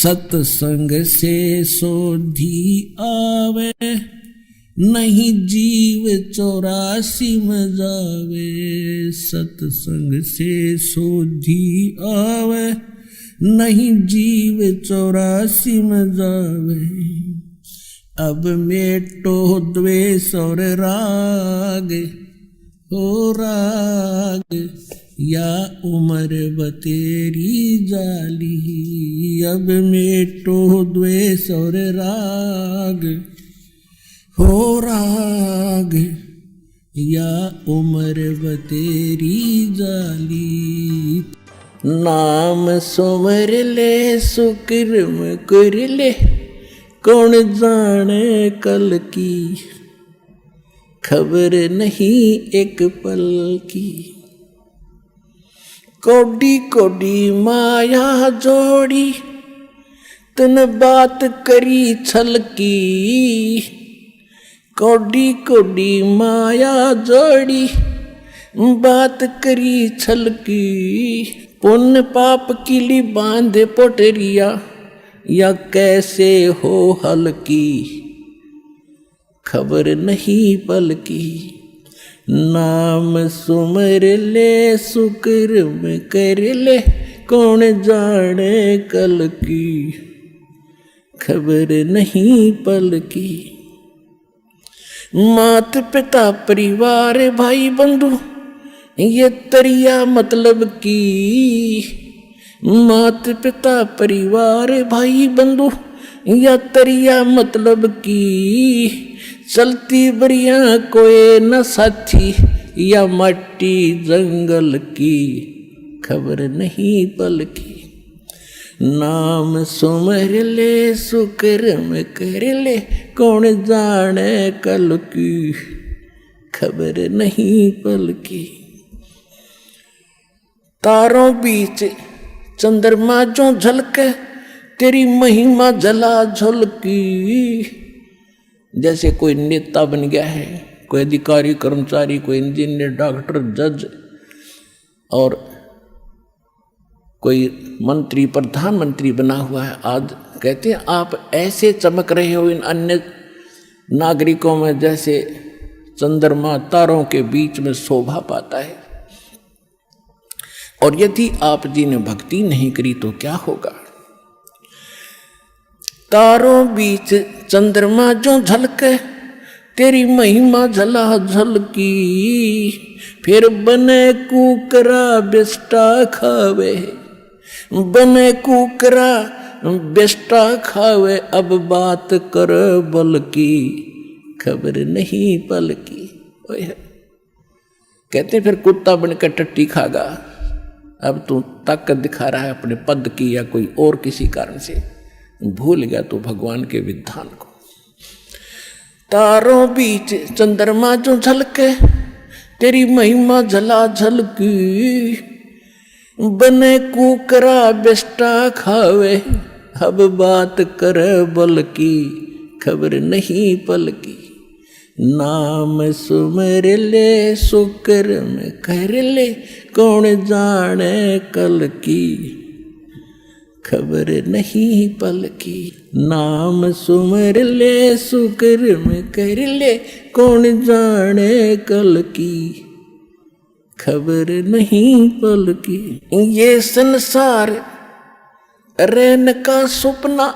सत्संग से सोधी आवे, नहीं जीव 84 में जावे। सत्संग से सोधी आवे, नहीं जीव 84 में जावे। अब मेटो द्वेष और राग, हो राग या उम्र बतेरी जाली। अब मेटो द्वेष और राग, हो राग या उम्र बतेरी जाली। नाम सुमर ले सुकर्म कर ले, कौन जाने कल की, खबर नहीं एक पल की। कोडी कोडी माया जोड़ी, तन बात करी छल की। कोडी कोडी माया जोड़ी, बात करी छल की। पुण्य पाप किली बांधे पोटरिया, या कैसे हो हल्की, खबर नहीं पल की। नाम सुमर ले सुकर्म कर ले, कौन जाने कल की, खबर नहीं पल की। मात पिता परिवार भाई बंधु, ये तरिया मतलब की। मात पिता परिवार भाई बंधु, या तरिया मतलब की। चलती बरिया कोई न साथी, या मट्टी जंगल की, खबर नहीं पल की। नाम सुमर ले सुकर्म कर ले, कौन जाने कल की, खबर नहीं पल की। तारों बीच चंद्रमा जो झलके, तेरी महिमा जला झलकी। जैसे कोई नेता बन गया है, कोई अधिकारी कर्मचारी, कोई इंजीनियर, डॉक्टर, जज और कोई मंत्री प्रधानमंत्री बना हुआ है। आज कहते हैं आप ऐसे चमक रहे हो इन अन्य नागरिकों में, जैसे चंद्रमा तारों के बीच में शोभा पाता है। और यदि आप जी ने भक्ति नहीं करी तो क्या होगा। तारों बीच चंद्रमा जो झलके, तेरी महिमा झला झलकी। फिर बने कुकरा बेस्टा खावे, बने कुकरा बेस्टा खावे। अब बात कर बल की, खबर नहीं पल की। कहते फिर कुत्ता बनकर टट्टी खागा। अब तू ताकत दिखा रहा है अपने पद की, या कोई और किसी कारण से भूल गया तो भगवान के विधान को। तारों बीच चंद्रमा जो झलके, तेरी महिमा झला झलकी। बने कुकरा बेस्टा खावे, अब बात कर बल की, खबर नहीं पल की। नाम सुमर ले सुकर्म कर ले, कौन जाने कल की, खबर नहीं पल की। नाम सुमर ले सुकर्म कर ले, कौन जाने कल की, खबर नहीं पल की। ये संसार रहने का सपना,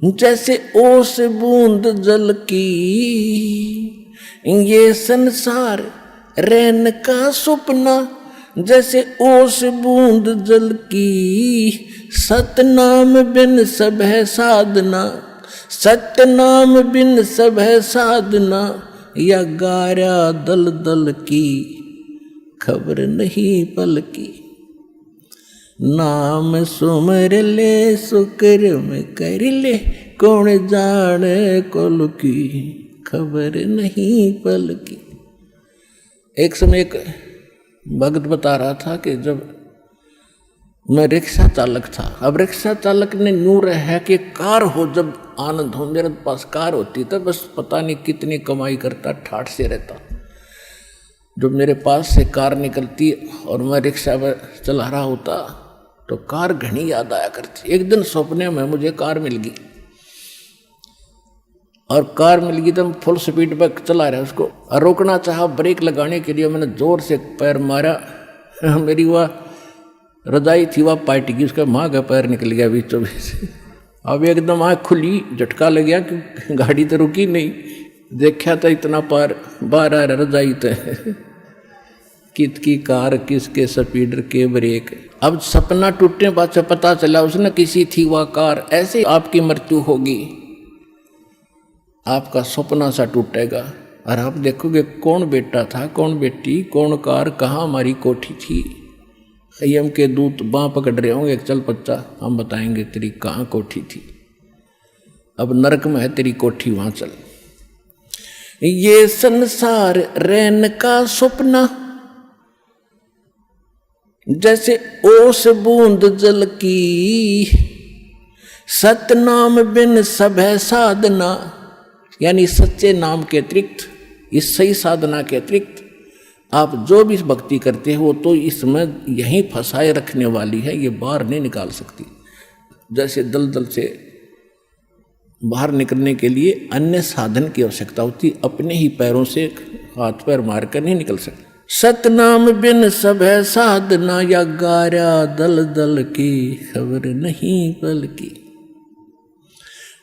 जैसे ओस बूंद जल की। ये संसार रहने का सपना, जैसे ओस बूंद जल की। सतनाम बिन सब है साधना, सतनाम बिन सब है साधना। या गारा दल दल की, खबर नहीं पल की। नाम सुमर ले सुकर्म कर ले, कौन जाने कल की, खबर नहीं पल की। एक समय एक भक्त बता रहा था कि जब मैं रिक्शा चालक था, अब रिक्शा चालक ने नूर है कि कार हो जब आनंद हो। मेरे पास कार होती तो बस पता नहीं कितनी कमाई करता, ठाठ से रहता। जब मेरे पास से कार निकलती और मैं रिक्शा में चला रहा होता तो कार घनी याद आया करती। एक दिन सपने में मुझे कार मिल गई, और कार मिल गई तो फुल स्पीड पर चला रहा उसको, और रोकना चाहा ब्रेक लगाने के लिए मैंने जोर से पैर मारा, मेरी वह रजाई थी वह पार्ट गई, उसका माँ का पैर निकल गया बीचों बीच। अब एकदम आँख खुली, झटका लग गया कि गाड़ी तो रुकी नहीं, देखा था इतना पार बाहर आ रहा रजाई तो कित की कार, किसके स्पीडर के ब्रेक। अब सपना टूटने बाद से पता चला उसने किसी थी वह कार। ऐसे आपकी मृत्यु होगी, आपका सपना सा टूटेगा और आप देखोगे कौन बेटा था, कौन बेटी, कौन कार, कहाँ हमारी कोठी थी। यम के दूत बाँ पकड़ रहे होंगे, चल बच्चा हम बताएंगे तेरी कहाँ कोठी थी, अब नरक में है तेरी कोठी, वहाँ चल। ये संसार रैन का सपना जैसे ओस बूंद जल की, सतनाम बिन सब है साधना, यानी सच्चे नाम के अतिरिक्त, इस सही साधना के अतिरिक्त आप जो भी भक्ति करते हो तो इसमें यहीं फंसाए रखने वाली है, ये बाहर नहीं निकाल सकती। जैसे दलदल से बाहर निकलने के लिए अन्य साधन की आवश्यकता होती, अपने ही पैरों से हाथ पैर मारकर नहीं निकल सकते। सतनाम बिन सब है साधना, या गारा दल दल की खबर नहीं पल की।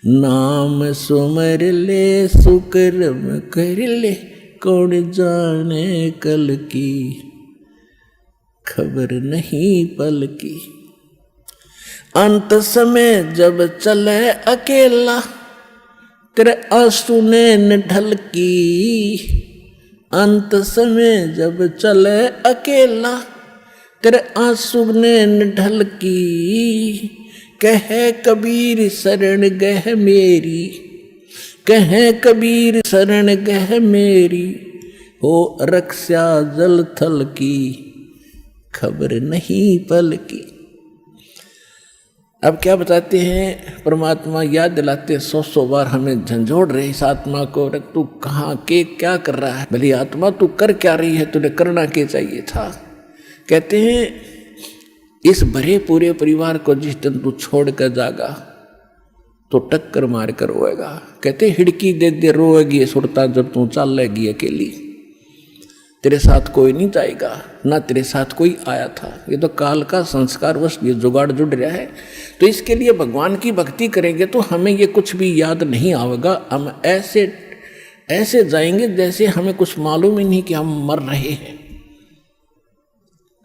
नाम सुमर ले सुकर्म कर ले, कौन जाने कल की खबर नहीं पल की। अंत समय जब चले अकेला, तेरे आंसू ने ढल की। अंत समय जब चले अकेला, तेरे आंसू ने ढल की। कहे कबीर शरण गह मेरी, कहे कबीर शरण गह मेरी, हो रक्षा जल थल की खबर नहीं पल की। अब क्या बताते हैं, परमात्मा याद दिलाते 100 बार हमें झंझोड़ रहे इस आत्मा को, रख तू कहाँ के क्या कर रहा है, भली आत्मा तू कर क्या रही है, तुझे करना क्या चाहिए था। कहते हैं इस भरे पूरे परिवार को जिस दिन तू छोड़ कर जागा तो टक्कर मार कर रोएगा। कहते हिड़की दे दे रोएगी सुरता जब तू चल लेगी अकेली, तेरे साथ कोई नहीं जाएगा, ना तेरे साथ कोई आया था। ये तो काल का संस्कार वश ये जुगाड़ जुड़ रहा है। तो इसके लिए भगवान की भक्ति करेंगे तो हमें ये कुछ भी याद नहीं आएगा। हम ऐसे ऐसे जाएंगे जैसे हमें कुछ मालूम ही नहीं कि हम मर रहे हैं।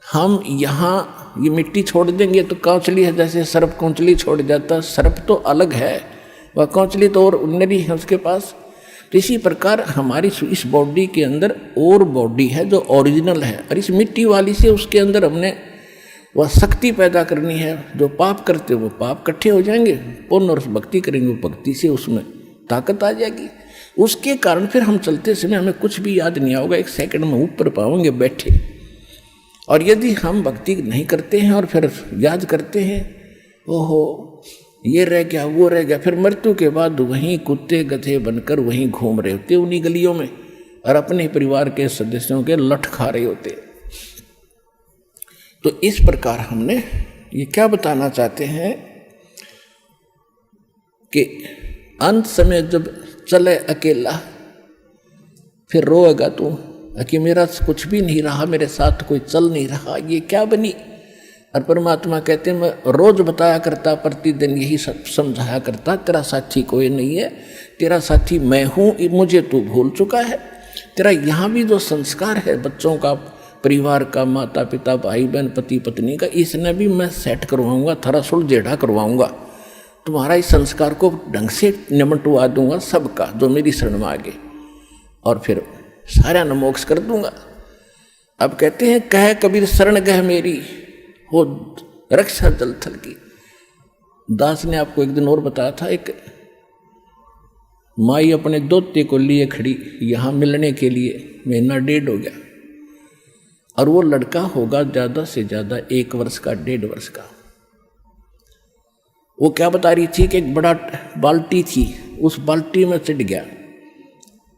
हम यहाँ ये मिट्टी छोड़ देंगे तो कौचली है, जैसे सर्प कौचली छोड़ जाता, सर्प तो अलग है, वह कौचली तो और उन्नरी है उसके पास। तो इसी प्रकार हमारी इस बॉडी के अंदर और बॉडी है जो ओरिजिनल है, और इस मिट्टी वाली से उसके अंदर हमने वह शक्ति पैदा करनी है। जो पाप करते वो पाप इकट्ठे हो जाएंगे, पुण्य और भक्ति करेंगे वो भक्ति से उसमें ताकत आ जाएगी। उसके कारण फिर हम चलते समय हमें कुछ भी याद नहीं आओगे, 1 सेकंड में ऊपर पाओगे बैठे। और यदि हम भक्ति नहीं करते हैं और फिर याद करते हैं, ओहो ये रह गया वो रह गया, फिर मृत्यु के बाद वहीं कुत्ते गधे बनकर वहीं घूम रहे होते उन्हीं गलियों में, और अपने परिवार के सदस्यों के लठ खा रहे होते। तो इस प्रकार हमने ये क्या बताना चाहते हैं कि अंत समय जब चले अकेला फिर रोएगा तू कि मेरा कुछ भी नहीं रहा, मेरे साथ कोई चल नहीं रहा, ये क्या बनी। और परमात्मा कहते हैं मैं रोज बताया करता, प्रतिदिन यही सब समझाया करता, तेरा साथी कोई नहीं है, तेरा साथी मैं हूँ, मुझे तू भूल चुका है। तेरा यहाँ भी जो संस्कार है बच्चों का, परिवार का, माता पिता भाई बहन पति पत्नी का, इसने भी मैं सेट करवाऊँगा, थोड़ा सुलझेड़ा करवाऊँगा, तुम्हारा इस संस्कार को ढंग से निमटवा दूंगा सबका जो मेरी शरण में आगे, और फिर सारा न मोक्ष कर दूंगा। अब कहते हैं कह कबीर शरण गह मेरी, हो रक्षा जल थल की। दास ने आपको एक दिन और बताया था, एक माई अपने दोते को लिए खड़ी यहाँ मिलने के लिए, 1.5 महीना हो गया, और वो लड़का होगा ज़्यादा से ज़्यादा 1 वर्ष का, 1.5 वर्ष का। वो क्या बता रही थी कि एक बड़ा बाल्टी थी, उस बाल्टी में चढ़ गया,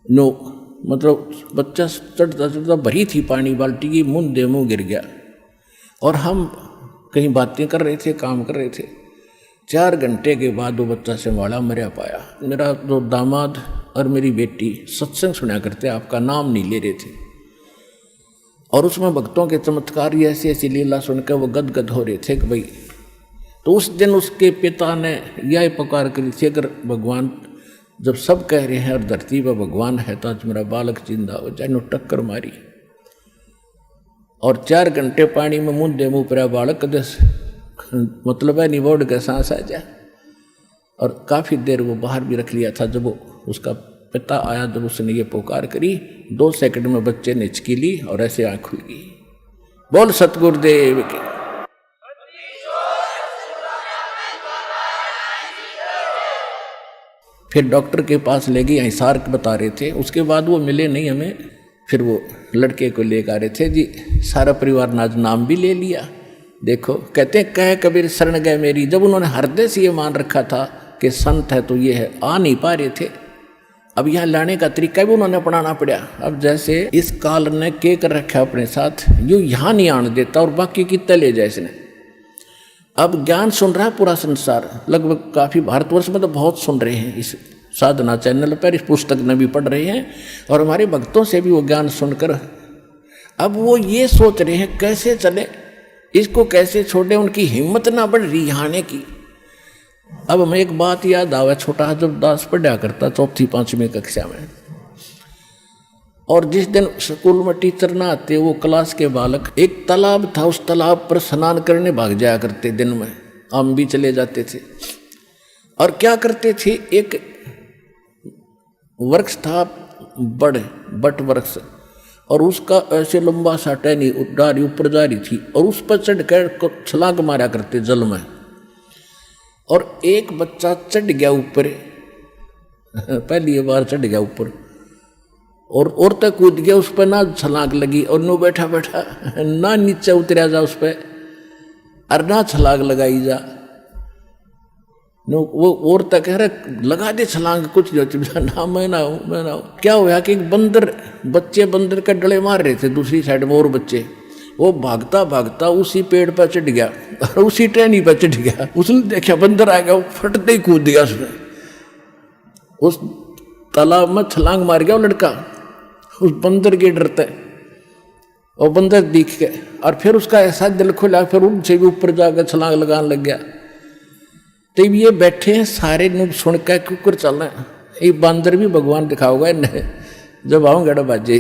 नो मतलब बच्चा चढ़ता चढ़ता भरी थी पानी बाल्टी की, मुंह दे मुँह गिर गया। और हम कहीं बातें कर रहे थे, काम कर रहे थे। 4 घंटे के बाद वो बच्चा संभाला मरा पाया। मेरा जो दामाद और मेरी बेटी सत्संग सुना करते, आपका नाम नहीं ले रहे थे, और उसमें भक्तों के चमत्कार ऐसी ऐसी लीला सुनकर वो गदगद हो रहे थे कि भाई। तो उस दिन उसके पिता ने यह पुकार करी थी, अगर भगवान, जब सब कह रहे हैं और धरती पर भगवान है तो आज मेरा बालक जिंदा हो जाए। टक्कर मारी और 4 घंटे पानी में मुंह मुँह पर बालक दस मतलब है निबोड़ के सांस आ जाए। और काफ़ी देर वो बाहर भी रख लिया था। जब वो उसका पिता आया, जब उसने ये पुकार करी, 2 सेकंड में बच्चे ने हिचकी ली और ऐसे आँख खुल गई। बोल सतगुरुदेव की। फिर डॉक्टर के पास ले गई, हिसार बता रहे थे। उसके बाद वो मिले नहीं हमें। फिर वो लड़के को लेकर आ रहे थे जी, सारा परिवार ने आज नाम भी ले लिया। देखो कहते हैं कह कबीर शरण गए मेरी। जब उन्होंने हृदय से ये मान रखा था कि संत है तो ये है, आ नहीं पा रहे थे। अब यहाँ लाने का तरीका भी उन्होंने अपनाना पड़ा। अब जैसे इस काल ने के कर रखा अपने साथ, यूँ यहाँ नहीं आने देता और बाकी कितने ले जाए इसने। अब ज्ञान सुन रहा है पूरा संसार, लगभग काफ़ी भारतवर्ष में तो बहुत सुन रहे हैं इस साधना चैनल पर, इस पुस्तक में भी पढ़ रहे हैं, और हमारे भक्तों से भी वो ज्ञान सुनकर अब वो ये सोच रहे हैं कैसे चले, इसको कैसे छोड़े। उनकी हिम्मत ना बढ़ रही आने की। अब हमें एक बात याद आवा, छोटा जब दास पढ़ा करता 4वीं 5वीं कक्षा में, और जिस दिन स्कूल में टीचर ना आते, वो क्लास के बालक, एक तालाब था, उस तालाब पर स्नान करने भाग जाया करते। दिन में हम भी चले जाते थे। और क्या करते थे, एक वृक्ष था बट वृक्ष, और उसका ऐसे लंबा सा टहनी डाली ऊपर जा रही थी, और उस पर चढ़ कर छलांग मारा करते जल में। और एक बच्चा चढ़ गया ऊपर, पहली बार चढ़ गया ऊपर, और तक कूद गया उस पर, ना छलांग लगी, और नो बैठा बैठा ना नीचे उतरा जा उस पर, और ना छलांग लगाई जा। नो वो और तक कह रहे लगा दे छलांग, कुछ जो ना मैं ना हूँ। क्या हुआ कि एक बच्चे बंदर का डले मार रहे थे दूसरी साइड में, और बच्चे वो भागता भागता उसी पेड़ पर चढ़ गया और उसी टहनी पर चढ़ गया। उसने देखा बंदर आ गया, वो फटते ही कूद दिया उसमें, उस तालाब में छलांग मार गया वो लड़का उस बंदर के डरते। और बंदर दिख गया, और फिर उसका ऐसा दिल खुला, फिर उनसे भी ऊपर जाकर छलांग लगाने लग गया। तब ये बैठे हैं सारे नुब सुन कर कुकर चलना, ये बंदर भी भगवान दिखाओगा इन्हें, जब आऊँगा बाजे।